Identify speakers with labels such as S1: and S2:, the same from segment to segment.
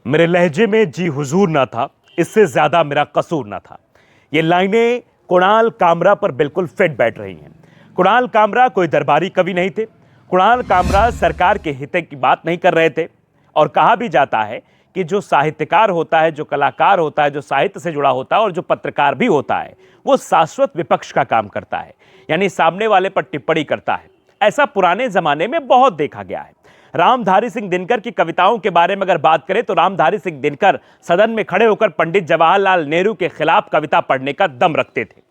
S1: मेरे लहजे में जी हुजूर ना था, इससे ज्यादा मेरा कसूर ना था। ये लाइनें कुणाल कामरा पर बिल्कुल फिट बैठ रही हैं। कुणाल कामरा कोई दरबारी कवि नहीं थे। कुणाल कामरा सरकार के हित की बात नहीं कर रहे थे। और कहा भी जाता है कि जो साहित्यकार होता है, जो कलाकार होता है, जो साहित्य से जुड़ा होता है और जो पत्रकार भी होता है, वो शाश्वत विपक्ष का काम करता है, यानी सामने वाले पर टिप्पणी करता है। ऐसा पुराने जमाने में बहुत देखा गया है। रामधारी सिंह दिनकर की कविताओं के बारे में अगर बात करें तो रामधारी सिंह दिनकर सदन में खड़े होकर पंडित जवाहरलाल नेहरू के खिलाफ कविता पढ़ने का दम रखते थे।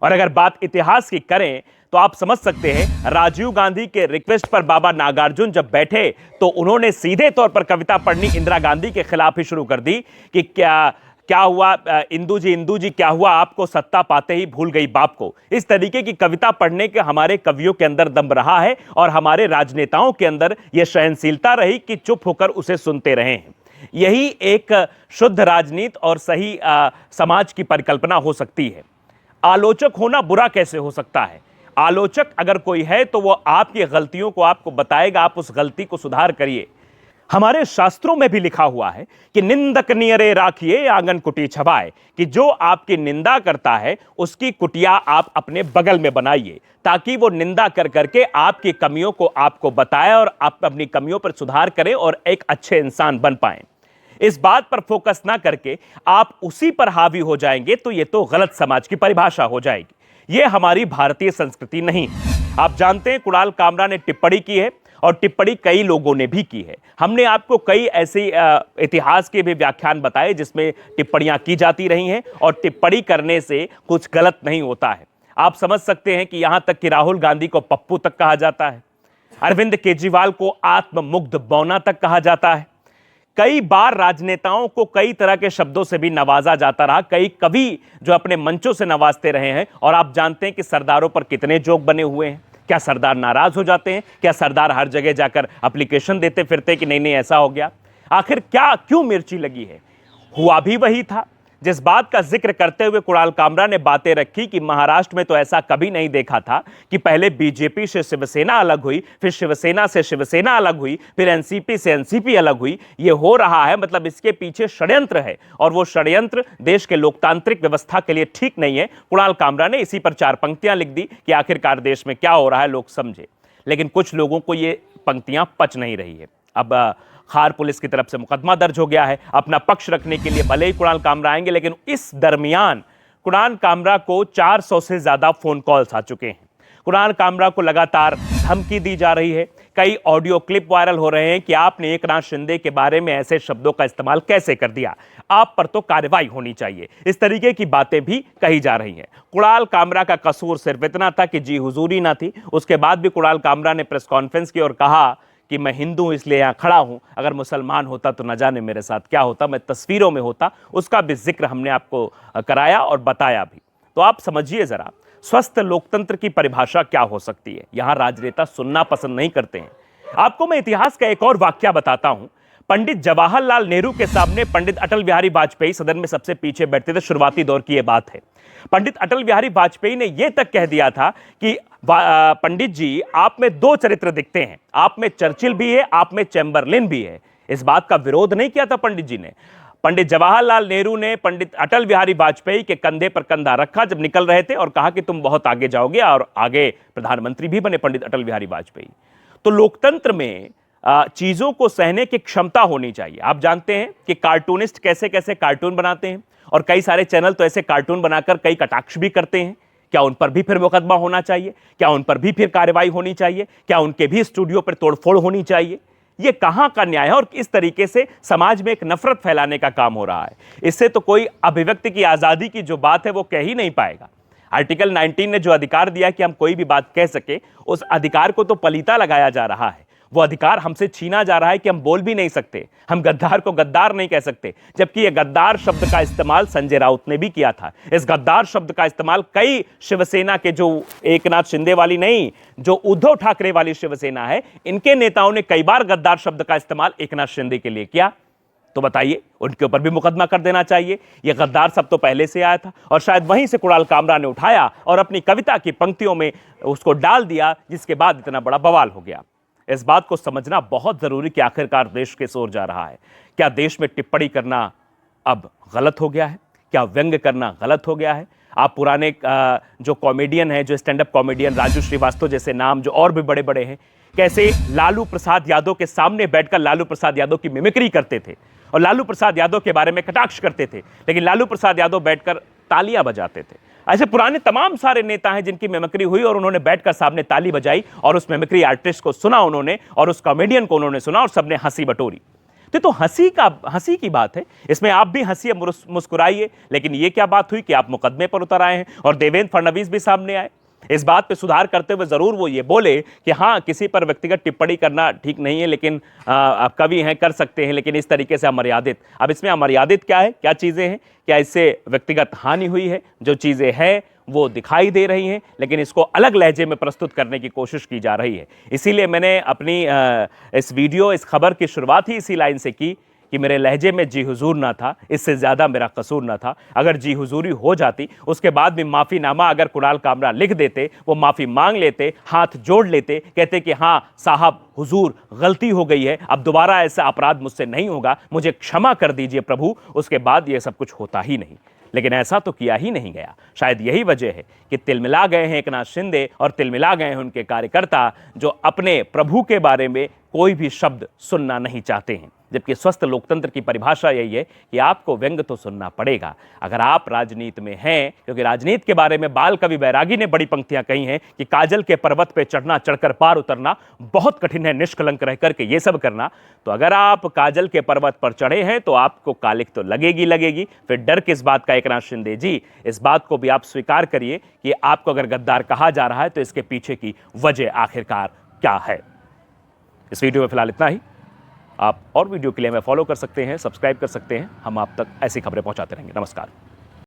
S1: और अगर बात इतिहास की करें तो आप समझ सकते हैं, राजीव गांधी के रिक्वेस्ट पर बाबा नागार्जुन जब बैठे तो उन्होंने सीधे तौर पर कविता पढ़नी इंदिरा गांधी के खिलाफ ही शुरू कर दी कि क्या क्या हुआ इंदू जी क्या हुआ आपको, सत्ता पाते ही भूल गई बाप को। इस तरीके की कविता पढ़ने के हमारे कवियों के अंदर दम रहा है और हमारे राजनेताओं के अंदर यह सहनशीलता रही कि चुप होकर उसे सुनते रहे हैं। यही एक शुद्ध राजनीति और सही समाज की परिकल्पना हो सकती है। आलोचक होना बुरा कैसे हो सकता है? आलोचक अगर कोई है तो वो आपकी गलतियों को आपको बताएगा, आप उस गलती को सुधार करिए। हमारे शास्त्रों में भी लिखा हुआ है कि निंदक नियरे राखिए आंगन कुटी छवाए, कि जो आपकी निंदा करता है उसकी कुटिया आप अपने बगल में बनाइए, ताकि वो निंदा कर करके आपकी कमियों को आपको बताए और आप अपनी कमियों पर सुधार करें और एक अच्छे इंसान बन पाएं। इस बात पर फोकस ना करके आप उसी पर हावी हो जाएंगे तो ये तो गलत समाज की परिभाषा हो जाएगी। ये हमारी भारतीय संस्कृति नहीं। आप जानते हैं कुणाल कामरा ने टिप्पणी की है और टिप्पणी कई लोगों ने भी की है। हमने आपको कई ऐसे इतिहास के भी व्याख्यान बताए जिसमें टिप्पणियां की जाती रही हैं और टिप्पणी करने से कुछ गलत नहीं होता है। आप समझ सकते हैं कि यहां तक कि राहुल गांधी को पप्पू तक कहा जाता है, अरविंद केजरीवाल को आत्ममुग्ध बौना तक कहा जाता है। कई बार राजनेताओं को कई तरह के शब्दों से भी नवाजा जाता रहा, कई कवि जो अपने मंचों से नवाजते रहे हैं। और आप जानते हैं कि सरदारों पर कितने जोक बने हुए हैं। क्या सरदार नाराज हो जाते हैं? क्या सरदार हर जगह जाकर एप्लीकेशन देते फिरते कि नहीं नहीं ऐसा हो गया? आखिर क्या क्यों मिर्ची लगी है? हुआ भी वही था जिस बात का जिक्र करते हुए कुणाल कामरा ने बातें रखी कि महाराष्ट्र में तो ऐसा कभी नहीं देखा था कि पहले बीजेपी से शिवसेना अलग हुई, फिर शिवसेना से शिवसेना अलग हुई, फिर एनसीपी से एनसीपी अलग हुई। यह हो रहा है, मतलब इसके पीछे षड्यंत्र है और वो षड्यंत्र देश के लोकतांत्रिक व्यवस्था के लिए ठीक नहीं है। कुणाल कामरा ने इसी पर 4 पंक्तियां लिख दी कि आखिरकार देश में क्या हो रहा है लोग समझे। लेकिन कुछ लोगों को ये पंक्तियां पच नहीं रही है। अब खार पुलिस की तरफ से मुकदमा दर्ज हो गया है अपना पक्ष रखने के लिए, भले ही कुणाल कामरा आएंगे। लेकिन इस दरमियान कुणाल कामरा को 400 से ज्यादा फोन कॉल्स आ चुके हैं। कुणाल कामरा को लगातार धमकी दी जा रही है। कई ऑडियो क्लिप वायरल हो रहे हैं कि आपने एकनाथ शिंदे के बारे में ऐसे शब्दों का इस्तेमाल कैसे कर दिया, आप पर तो कार्रवाई होनी चाहिए। इस तरीके की बातें भी कही जा रही हैं। कुणाल कामरा का कसूर सिर्फ इतना था कि जी हुजूरी ना थी। उसके बाद भी कुणाल कामरा ने प्रेस कॉन्फ्रेंस की और कहा कि मैं हिंदू हूं इसलिए यहां खड़ा हूं, अगर मुसलमान होता तो न जाने मेरे साथ क्या होता, मैं तस्वीरों में होता। उसका भी जिक्र हमने आपको कराया और बताया भी। तो आप समझिए जरा, स्वस्थ लोकतंत्र की परिभाषा क्या हो सकती है। यहां राजनेता सुनना पसंद नहीं करते हैं। आपको मैं इतिहास का एक और वाक्या बताता हूं। पंडित जवाहरलाल नेहरू के सामने पंडित अटल बिहारी वाजपेयी सदन में सबसे पीछे बैठते थे। शुरुआती दौर की यह बात है। पंडित अटल बिहारी वाजपेयी ने यह तक कह दिया था कि पंडित जी, आप में 2 चरित्र दिखते हैं, आप में चर्चिल भी है, आप में चैम्बरलिन भी है। इस बात का विरोध नहीं किया था पंडित जी ने। पंडित जवाहरलाल नेहरू ने पंडित अटल बिहारी वाजपेयी के कंधे पर कंधा रखा जब निकल रहे थे और कहा कि तुम बहुत आगे जाओगे, और आगे प्रधानमंत्री भी बने पंडित अटल बिहारी वाजपेयी। तो लोकतंत्र में चीजों को सहने की क्षमता होनी चाहिए। आप जानते हैं कि कार्टूनिस्ट कैसे कैसे कार्टून बनाते हैं और कई सारे चैनल तो ऐसे कार्टून बनाकर कई कटाक्ष भी करते हैं। क्या उन पर भी फिर मुकदमा होना चाहिए? क्या उन पर भी फिर कार्रवाई होनी चाहिए? क्या उनके भी स्टूडियो पर तोड़फोड़ होनी चाहिए? यह कहां का न्याय है? और इस तरीके से समाज में एक नफरत फैलाने का काम हो रहा है। इससे तो कोई अभिव्यक्ति की आजादी की जो बात है वो कह ही नहीं पाएगा। आर्टिकल 19 ने जो अधिकार दिया कि हम कोई भी बात कह सके, उस अधिकार को तो पलीता लगाया जा रहा है। वो अधिकार हमसे छीना जा रहा है कि हम बोल भी नहीं सकते, हम गद्दार को गद्दार नहीं कह सकते। जबकि यह गद्दार शब्द का इस्तेमाल संजय राउत ने भी किया था। इस गद्दार शब्द का इस्तेमाल कई शिवसेना के, जो एकनाथ शिंदे वाली नहीं, जो उद्धव ठाकरे वाली शिवसेना है, इनके नेताओं ने कई बार गद्दार शब्द का इस्तेमाल एकनाथ शिंदे के लिए किया। तो बताइए, उनके ऊपर भी मुकदमा कर देना चाहिए। यह गद्दार शब्द तो पहले से आया था और शायद वहीं से कुणाल कामरा ने उठाया और अपनी कविता की पंक्तियों में उसको डाल दिया, जिसके बाद इतना बड़ा बवाल हो गया। इस बात को समझना बहुत जरूरी कि आखिरकार देश किस ओर जा रहा है। क्या देश में टिप्पणी करना अब गलत हो गया है? क्या व्यंग्य करना गलत हो गया है? आप पुराने जो कॉमेडियन हैं, जो stand up comedian Raju Srivastava जैसे नाम, जो और भी बड़े बड़े हैं, कैसे लालू प्रसाद यादव के सामने बैठकर लालू प्रसाद यादव की मिमिक्री करते थे और लालू प्रसाद यादव के बारे में कटाक्ष करते थे, लेकिन लालू प्रसाद यादव बैठकर तालियां बजाते थे। ऐसे पुराने तमाम सारे नेता हैं जिनकी मिमिक्री हुई और उन्होंने बैठकर सामने ताली बजाई और उस मिमिक्री आर्टिस्ट को सुना उन्होंने और उस कॉमेडियन को उन्होंने सुना और सबने हंसी बटोरी। तो हंसी की बात है, इसमें आप भी हंसिए, मुस्कुराइए। लेकिन ये क्या बात हुई कि आप मुकदमे पर उतर आए हैं और देवेंद्र फडणवीस भी सामने आए। इस बात पे सुधार करते हुए जरूर वो ये बोले कि हाँ, किसी पर व्यक्तिगत टिप्पणी करना ठीक नहीं है, लेकिन आप कवि हैं, कर सकते हैं, लेकिन इस तरीके से अमर्यादित। अब इसमें अमर्यादित क्या है, क्या चीजें हैं? क्या इससे व्यक्तिगत हानि हुई है? जो चीजें हैं वो दिखाई दे रही हैं, लेकिन इसको अलग लहजे में प्रस्तुत करने की कोशिश की जा रही है। इसीलिए मैंने अपनी इस खबर की शुरुआत ही इसी लाइन से की कि मेरे लहजे में जी हुजूर ना था, इससे ज्यादा मेरा कसूर ना था। अगर जी हुजूरी हो जाती, उसके बाद भी माफीनामा अगर कुणाल कामरा लिख देते, वो माफी मांग लेते, हाथ जोड़ लेते, कहते कि हाँ साहब हुजूर गलती हो गई है, अब दोबारा ऐसा अपराध मुझसे नहीं होगा, मुझे क्षमा कर दीजिए प्रभु, उसके बाद ये सब कुछ होता ही नहीं। लेकिन ऐसा तो किया ही नहीं गया। शायद यही वजह है कि तिलमिला गए हैं एकनाथ शिंदे और तिलमिला गए हैं उनके कार्यकर्ता, जो अपने प्रभु के बारे में कोई भी शब्द सुनना नहीं चाहते हैं। जबकि स्वस्थ लोकतंत्र की परिभाषा यही है कि आपको व्यंग्य तो सुनना पड़ेगा अगर आप राजनीति में हैं, क्योंकि राजनीति के बारे में बाल कवि बैरागी ने बड़ी पंक्तियां कही हैं कि काजल के पर्वत पे चढ़ना, चढ़कर पार उतरना बहुत कठिन है, निष्कलंक रह करके ये सब करना। तो अगर आप काजल के पर्वत पर चढ़े हैं तो आपको कालिक तो लगेगी। फिर डर किस बात का एकनाथ शिंदे जी? इस बात को भी आप स्वीकार करिए कि आपको अगर गद्दार कहा जा रहा है तो इसके पीछे की वजह आखिरकार क्या है। इस वीडियो में फिलहाल इतना ही। आप और वीडियो के लिए हमें फॉलो कर सकते हैं, सब्सक्राइब कर सकते हैं। हम आप तक ऐसी खबरें पहुंचाते रहेंगे। नमस्कार।